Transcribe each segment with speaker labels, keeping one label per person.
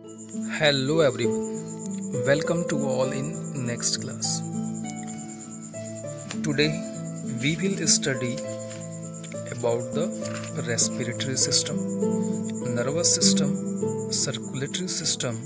Speaker 1: Hello everyone, welcome to all in next class. Today we will study about the respiratory system, nervous system, circulatory system,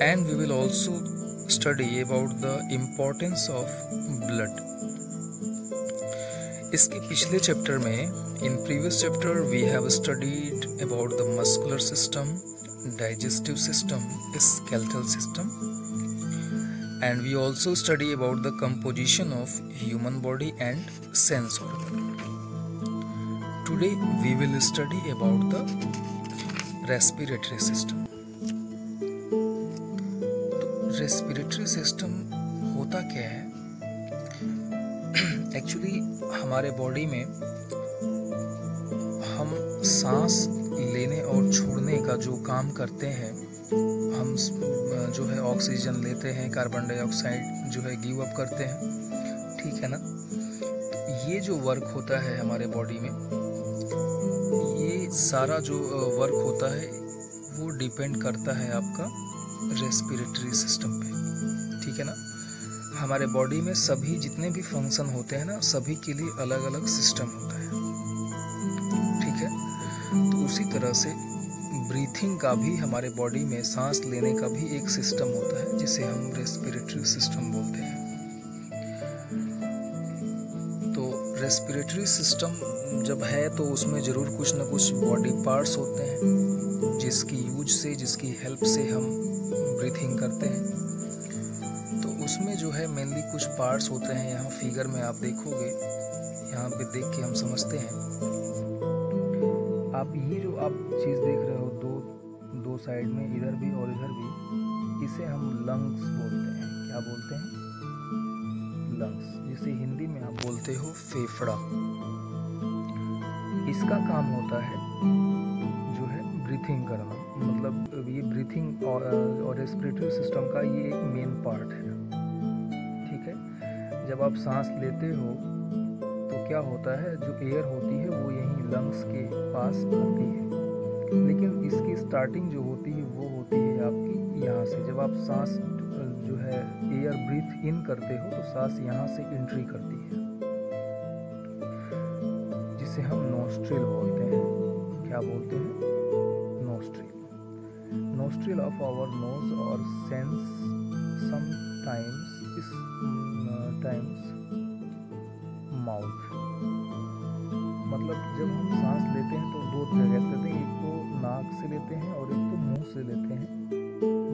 Speaker 1: and we will also study about the importance of blood. इसके पिछले chapter में in previous chapter we have studied about the muscular system, digestive system, skeletal system, and we also study about the composition of human body and sense organ. Today we will study about the respiratory system. तो respiratory system होता क्या है? Actually हमारे body में हम सांस लेने और छोड़ने का जो काम करते हैं, हम जो है ऑक्सीजन लेते हैं, कार्बन डाइऑक्साइड जो है गिव अप करते हैं, ठीक है ना। तो ये जो वर्क होता है हमारे बॉडी में, ये सारा जो वर्क होता है वो डिपेंड करता है आपका रेस्पिरेटरी सिस्टम पे, ठीक है ना। हमारे बॉडी में सभी जितने भी फंक्शन होते हैं ना, सभी के लिए अलग अलग सिस्टम होता है, ठीक है। तो उसी तरह से ब्रीथिंग का भी हमारे बॉडी में सांस लेने का भी एक सिस्टम होता है जिसे हम रेस्पिरेटरी सिस्टम बोलते हैं। तो रेस्पिरेटरी सिस्टम जब है तो उसमें ज़रूर कुछ ना कुछ बॉडी पार्ट्स होते हैं जिसकी हेल्प से हम ब्रीथिंग करते हैं। तो उसमें जो है मेनली कुछ पार्ट्स होते हैं, यहाँ फिगर में आप देखोगे, यहाँ पे देख के हम समझते हैं। आप ये जो आप चीज़ देख रहे हो दो साइड में, इधर भी और इधर भी, इसे हम लंग्स बोलते हैं। क्या बोलते हैं? लंग्स, जिसे हिंदी में आप बोलते हो फेफड़ा। इसका काम होता है जो है ब्रीथिंग करना, मतलब ये ब्रीथिंग और रेस्पिरेटरी सिस्टम का ये एक मेन पार्ट है, ठीक है। जब आप सांस लेते हो तो क्या होता है, जो एयर होती है वो यहीं लंग्स के पास आती है, लेकिन इसकी स्टार्टिंग जो होती है वो होती है आपकी यहाँ से। जब आप सांस जो है एयर ब्रीथ इन करते हो तो सांस यहाँ से एंट्री करती है, जिसे हम नोस्ट्रिल बोलते हैं। क्या बोलते हैं? Nostril of our nose or sense sometimes mouth। मतलब जब हम सांस लेते हैं तो दो जगह से लेते हैं, एक तो नाक से लेते हैं और एक तो मुंह से लेते हैं।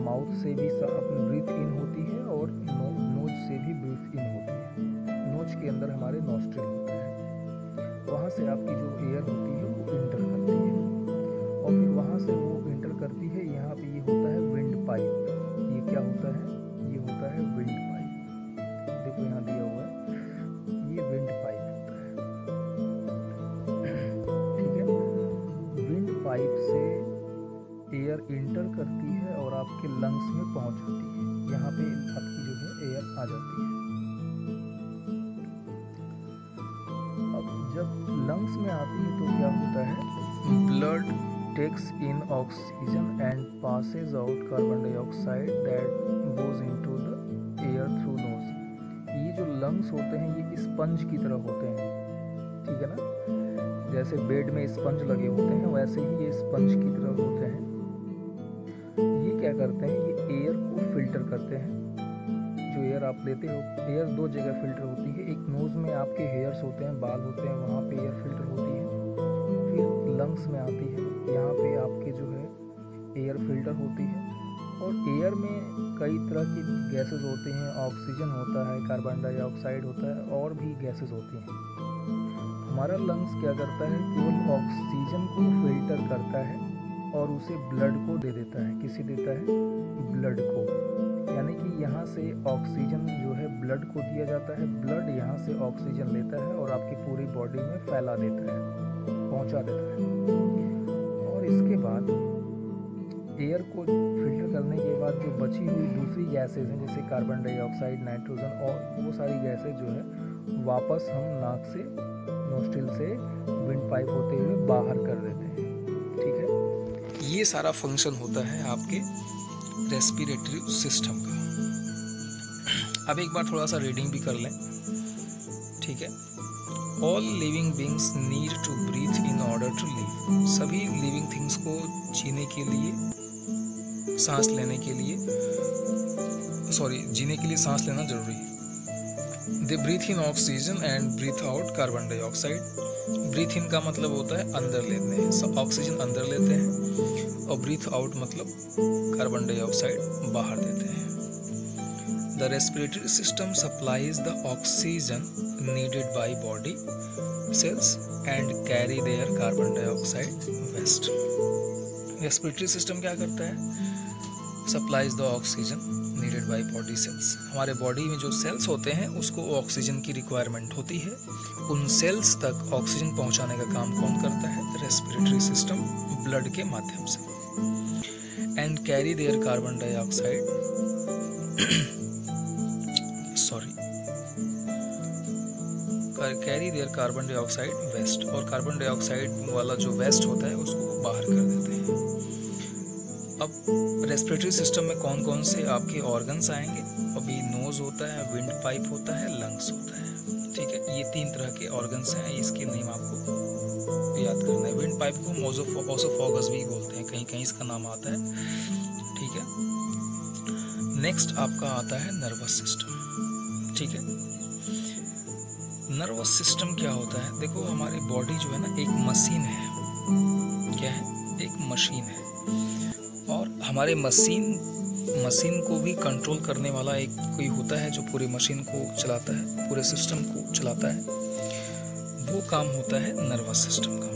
Speaker 1: माउथ से भी ब्रीथ इन होती है और नोज से भी ब्रीथ इन होती है। नोज के अंदर हमारे नोस्ट्रिल होता है, वहाँ से आपकी जो एयर होती है वो इंटर करती है और फिर वहाँ से वो इंटर करती है। यहाँ पे ये होता है विंड पाइप। ये क्या होता है? ये होता है विंड पाइप। देखो यहाँ दिया हुआ है, ये विंड पाइप होता है, ठीक है। विंड पाइप से एयर इंटर करती है और आपके लंग्स में पहुँच जाती है। यहाँ पे आपकी जो है एयर आ जाती है। अब जब लंग्स में आती है तो क्या होता है, blood takes in oxygen and passes out carbon dioxide that goes into the air through nose। ये जो लंग्स होते हैं ये स्पंज की तरह होते हैं, ठीक है ना। जैसे बेड में स्पंज लगे होते हैं वैसे ही ये स्पंज की तरह होते हैं। ये क्या करते हैं, ये एयर को फिल्टर करते हैं। जो एयर आप लेते हो, एयर दो जगह फिल्टर होती है। एक नोज में आपके हेयर्स होते हैं, बाल होते हैं, वहाँ पे एयर फिल्टर होती है। फिर लंग्स में आती है, यहाँ पे आपके जो है एयर फिल्टर होती है। और एयर में कई तरह की गैसेस होती हैं, ऑक्सीजन होता है, कार्बन डाइऑक्साइड होता है और भी गैसेस होती हैं। हमारा लंग्स क्या करता है, केवल ऑक्सीजन को फिल्टर करता है और उसे ब्लड को दे देता है। किसे देता है? ब्लड को। यानी कि यहाँ से ऑक्सीजन जो है ब्लड को दिया जाता है, ब्लड यहाँ से ऑक्सीजन लेता है और आपकी पूरी बॉडी में फैला देता है, पहुँचा देता है। और इसके बाद एयर को फिल्टर करने के बाद जो बची हुई दूसरी गैसेज हैं, जैसे कार्बन डाइऑक्साइड, नाइट्रोजन और वो सारी गैसेज जो है वापस हम नाक से, नोस्ट्रिल से विंड पाइप होते हुए बाहर कर देते हैं, ठीक है। ये सारा फंक्शन होता है आपके रेस्पिरेटरी सिस्टम का। अब एक बार थोड़ा सा रीडिंग भी कर लें, ठीक है। All living beings need to breathe in order to live. सभी लिविंग थिंग्स को जीने के लिए, सांस लेने के लिए, जीने के लिए सांस लेना जरूरी है। They breathe in oxygen and breathe out carbon dioxide. Breathe in का मतलब होता है अंदर लेते हैं, ऑक्सीजन अंदर लेते हैं, और ब्रीथ आउट मतलब कार्बन डाइऑक्साइड बाहर देते हैं। The respiratory system supplies the oxygen needed by body cells and carry their carbon dioxide waste. Respiratory system क्या करता है? Supplies the oxygen needed by body cells. हमारे बॉडी में जो सेल्स होते हैं उसको ऑक्सीजन की रिक्वायरमेंट होती है। उन सेल्स तक ऑक्सीजन पहुंचाने का काम कौन करता है? रेस्पिरेटरी सिस्टम, ब्लड के माध्यम से। And carry their carbon dioxide carry their carbon dioxide waste, और कार्बन डाइऑक्साइड वाला जो वेस्ट होता है उसको बाहर कर देते हैं। अब रेस्पिरेटरी सिस्टम में कौन कौन से आपके ऑर्गन्स आएंगे? अभी नोज होता है, विंड पाइप होता है, लंग्स होता है, ठीक है। ये 3 तरह के ऑर्गन्स हैं, इसके नेम आपको याद करना है। विंड पाइप को ओसोफॉगस भी बोलते हैं, कहीं कहीं इसका नाम आता है, ठीक है। नेक्स्ट आपका आता है नर्वस सिस्टम, ठीक है। नर्वस सिस्टम क्या होता है? देखो, हमारी बॉडी जो है ना एक मशीन है। क्या है? एक मशीन है। और हमारे मशीन को भी कंट्रोल करने वाला एक कोई होता है जो पूरे मशीन को चलाता है, पूरे सिस्टम को चलाता है। वो काम होता है नर्वस सिस्टम का।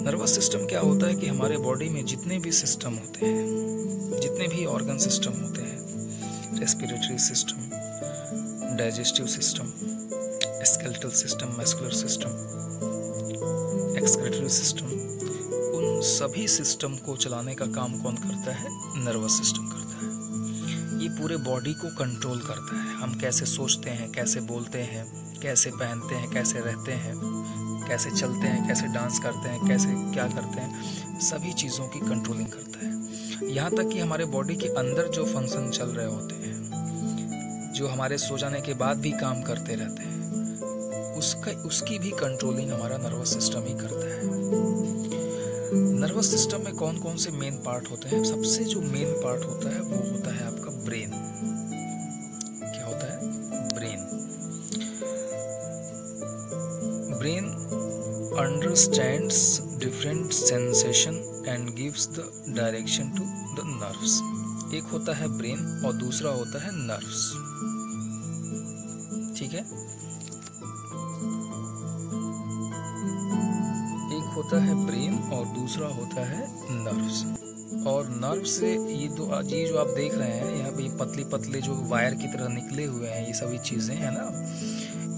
Speaker 1: नर्वस सिस्टम क्या होता है कि हमारे बॉडी में जितने भी सिस्टम होते हैं, जितने भी ऑर्गन सिस्टम होते हैं, respiratory system, digestive system, skeletal system, muscular system, excretory system, उन सभी सिस्टम को चलाने का काम कौन करता है? नर्वस सिस्टम करता है। ये पूरे बॉडी को कंट्रोल करता है। हम कैसे सोचते हैं, कैसे बोलते हैं, कैसे पहनते हैं, कैसे रहते हैं, कैसे चलते हैं, कैसे डांस करते हैं, कैसे क्या करते हैं, सभी चीज़ों की कंट्रोलिंग करता है। यहाँ तक कि हमारे बॉडी के अंदर जो फंक्शन चल रहे होते हैं, जो हमारे सो जाने के बाद भी काम करते रहते हैं, उसकी भी कंट्रोलिंग हमारा नर्वस सिस्टम ही करता है। नर्वस सिस्टम में कौन कौन से मेन पार्ट होते हैं? सबसे जो मेन पार्ट होता है वो होता है आपका ब्रेन। क्या होता है? Brain. Brain understands different sensation and gives the direction to the nerves. एक होता है ब्रेन और दूसरा होता है नर्व्स, ठीक है। होता है ब्रेन और दूसरा होता है नर्व्स। और नर्व से ये जो आप देख रहे हैं यहाँ पे पतले पतले जो वायर की तरह निकले हुए हैं, ये सभी चीजें है ना,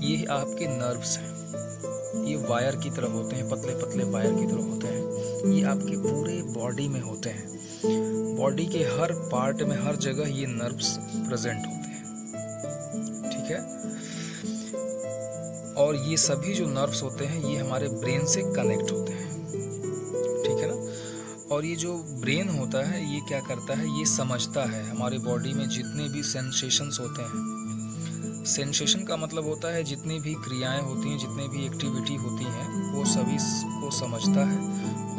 Speaker 1: ये आपके नर्व्स हैं। ये वायर की तरह होते हैं, पतले पतले वायर की तरह होते हैं। ये आपके पूरे बॉडी में होते हैं। बॉडी के हर पार्ट में, हर जगह ये नर्व्स प्रेजेंट होते हैं, ठीक है। और ये सभी जो नर्व्स होते हैं ये हमारे ब्रेन से कनेक्ट होते हैं, ठीक है ना। और ये जो ब्रेन होता है ये क्या करता है? ये समझता है हमारे बॉडी में जितने भी सेंसेशंस होते हैं। सेंसेशन का मतलब होता है जितनी भी क्रियाएं होती हैं, जितनी भी एक्टिविटी होती हैं, वो सभी को समझता है।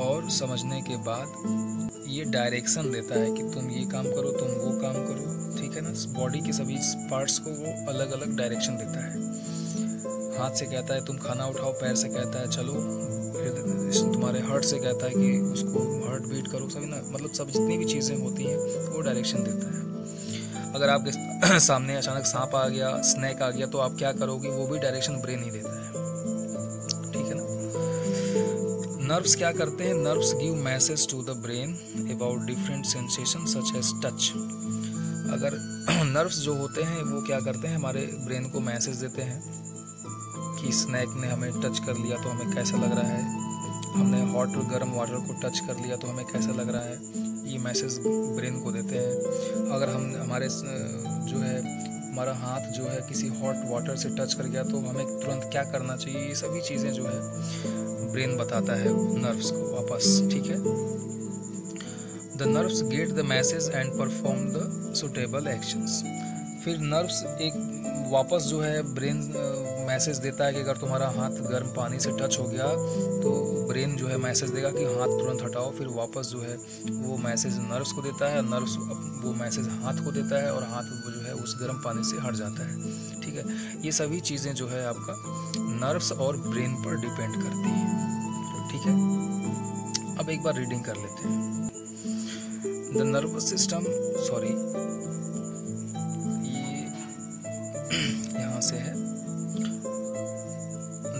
Speaker 1: और समझने के बाद ये डायरेक्शन देता है कि तुम ये काम करो, तुम वो काम करो, ठीक है ना। बॉडी के सभी पार्ट्स को वो अलग अलग डायरेक्शन देता है। हाथ से कहता है तुम खाना उठाओ, पैर से कहता है चलो, फिर तुम्हारे हार्ट से कहता है कि उसको हार्ट बीट करो, सभी ना, मतलब सब जितनी भी चीज़ें होती हैं वो डायरेक्शन देता है। अगर आपके सामने अचानक सांप आ गया, स्नेक आ गया, तो आप क्या करोगे? वो भी डायरेक्शन ब्रेन ही देता है, ठीक है ना। नर्व्स क्या करते हैं? Nerves give message to the brain about different sensation such as touch. अगर नर्व्स जो होते हैं वो क्या करते हैं? हमारे ब्रेन को मैसेज देते हैं कि स्नैक ने हमें टच कर लिया तो हमें कैसा लग रहा है, हमने हॉट और गर्म वाटर को टच कर लिया तो हमें कैसा लग रहा है। ये मैसेज ब्रेन को देते हैं। अगर हमारे जो है हमारा हाथ जो है किसी हॉट वाटर से टच कर गया तो हमें तुरंत क्या करना चाहिए, ये सभी चीज़ें जो है ब्रेन बताता है नर्व्स को वापस, ठीक है। The nerves get the message and perform the suitable actions. फिर नर्व्स एक वापस जो है ब्रेन मैसेज देता है कि अगर तुम्हारा हाथ गर्म पानी से टच हो गया तो ब्रेन जो है मैसेज देगा कि हाथ तुरंत हटाओ। फिर वापस जो है वो मैसेज नर्व्स को देता है, नर्व्स वो मैसेज हाथ को देता है और हाथ वो जो है उस गर्म पानी से हट जाता है। ठीक है, ये सभी चीज़ें जो है आपका नर्व्स और ब्रेन पर डिपेंड करती हैं। ठीक है, अब एक बार रीडिंग कर लेते हैं। द नर्वस सिस्टम, सॉरी ये यहाँ से है।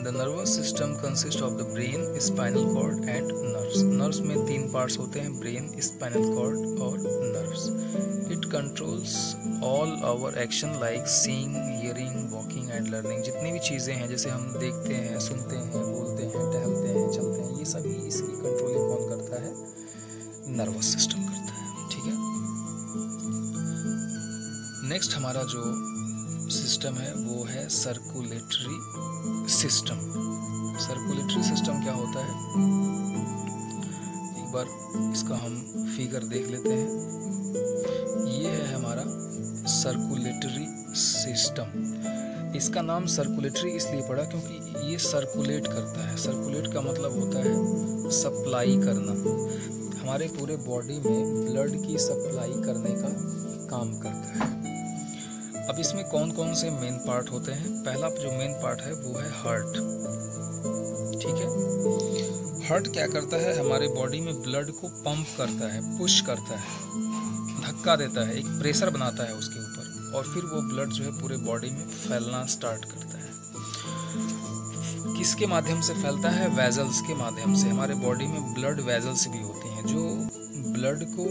Speaker 1: The nervous system consist of the brain, spinal cord and nerves. Nerves में 3 पार्ट्स होते हैं, ब्रेन, स्पाइनल कॉर्ड और nerves. It controls all our action like seeing, hearing, walking and learning. जितनी भी चीज़ें हैं जैसे हम देखते हैं, सुनते हैं, बोलते हैं, टहलते हैं, चलते हैं, ये सभी इसकी कंट्रोलिंग कौन करता है? नर्वस सिस्टम करता है। ठीक है, नेक्स्ट हमारा जो सिस्टम है वो है सर्कुलेटरी सिस्टम। सर्कुलेटरी सिस्टम क्या होता है, एक बार इसका हम फिगर देख लेते हैं। ये है हमारा सर्कुलेटरी सिस्टम। इसका नाम सर्कुलेटरी इसलिए पड़ा क्योंकि ये सर्कुलेट करता है। सर्कुलेट का मतलब होता है सप्लाई करना। हमारे पूरे बॉडी में ब्लड की सप्लाई करने का काम करता है। अब इसमें कौन कौन से मेन पार्ट होते हैं? पहला जो मेन पार्ट है वो है हार्ट। ठीक है, हार्ट क्या करता है? हमारे बॉडी में ब्लड को पंप करता है, पुश करता है, धक्का देता है, एक प्रेशर बनाता है उसके ऊपर, और फिर वो ब्लड जो है पूरे बॉडी में फैलना स्टार्ट करता है। किसके माध्यम से फैलता है? वेजल्स के माध्यम से। हमारे बॉडी में ब्लड वेजल्स भी होती हैं जो ब्लड को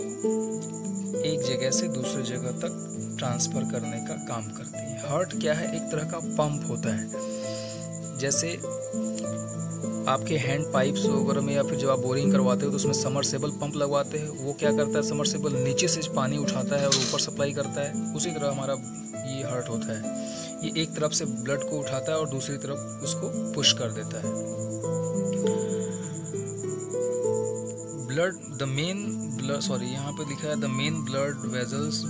Speaker 1: एक जगह से दूसरी जगह तक ट्रांसफर करने का काम करती है। हार्ट क्या है? एक तरह का पंप होता है। जैसे आपके हैंड पाइप्स वगैरह में या फिर जब आप बोरिंग करवाते हो तो उसमें समरसेबल पंप लगवाते हैं। वो क्या करता है? समरसेबल नीचे से पानी उठाता है और ऊपर सप्लाई करता है। उसी तरह हमारा ये हार्ट होता है। ये एक तरफ से ब्लड को उठाता है और दूसरी तरफ उसको पुश कर देता है। Blood the main blood, sorry यहाँ पे लिखा है the main blood vessels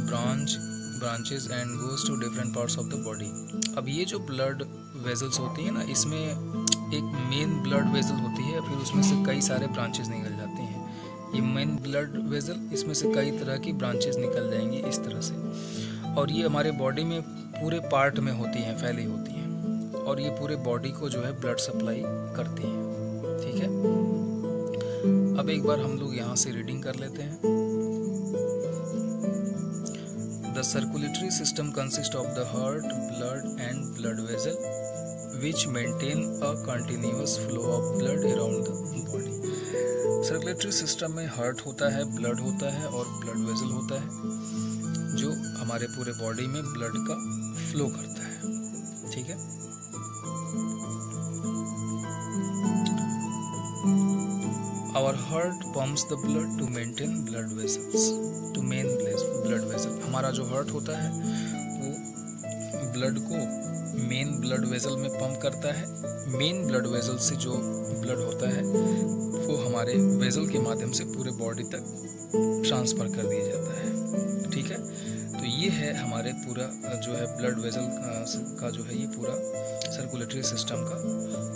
Speaker 1: branches and goes to different parts of the body. अब ये जो ब्लड वेजल्स होती है ना, इसमें एक मेन ब्लड वेजल होती है, फिर उसमें से कई सारे ब्रांचेस निकल जाते हैं। ये मेन ब्लड वेजल, इसमें से कई तरह की ब्रांचेस निकल जाएंगी इस तरह से, और ये हमारे बॉडी में पूरे पार्ट में होती हैं, फैली होती हैं, और ये पूरे बॉडी को जो है ब्लड सप्लाई करती हैं। ठीक है, अब एक बार हम लोग यहाँ से रीडिंग कर लेते हैं। The circulatory system consist of the heart, blood and blood vessel which maintain a continuous flow of blood around the body। Circulatory system में हार्ट होता है, ब्लड होता है और ब्लड वेजल होता है जो हमारे पूरे बॉडी में ब्लड का फ्लो करता है। ठीक है, our heart pumps the blood to maintain blood vessels to main blood vessel. हमारा जो हार्ट होता है वो ब्लड को मेन ब्लड वेजल में पंप करता है। मेन ब्लड वेजल से जो ब्लड होता है वो हमारे वेजल के माध्यम से पूरे बॉडी तक ट्रांसफ़र कर दिया जाता है। ठीक है, तो ये है हमारे पूरा जो है ब्लड वेजल का जो है ये पूरा सर्कुलेटरी सिस्टम का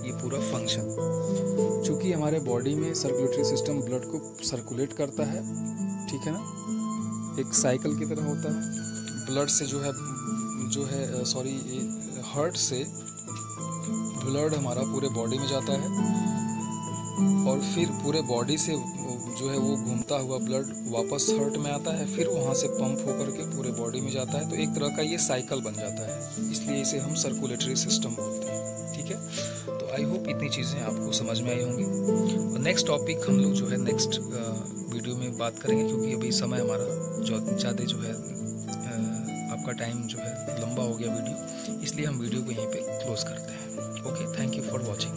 Speaker 1: ये पूरा फंक्शन। चूँकि हमारे बॉडी में सर्कुलेटरी सिस्टम ब्लड को सर्कुलेट करता है, ठीक है ना, एक साइकिल की तरह होता है। ब्लड से जो है सॉरी हार्ट से ब्लड हमारा पूरे बॉडी में जाता है और फिर पूरे बॉडी से जो है वो घूमता हुआ ब्लड वापस हार्ट में आता है, फिर वहाँ से पंप होकर के पूरे बॉडी में जाता है। तो एक तरह का ये साइकिल बन जाता है, इसलिए इसे हम सर्कुलेटरी सिस्टम बोलते हैं। ठीक है, तो आई होप इतनी चीज़ें आपको समझ में आई होंगी। और नेक्स्ट टॉपिक हम लोग जो है नेक्स्ट वीडियो में बात करेंगे, क्योंकि अभी समय हमारा ज़्यादा जो है आपका टाइम जो है लंबा हो गया वीडियो, इसलिए हम वीडियो को यहीं पे क्लोज करते हैं। Okay, thank you for watching.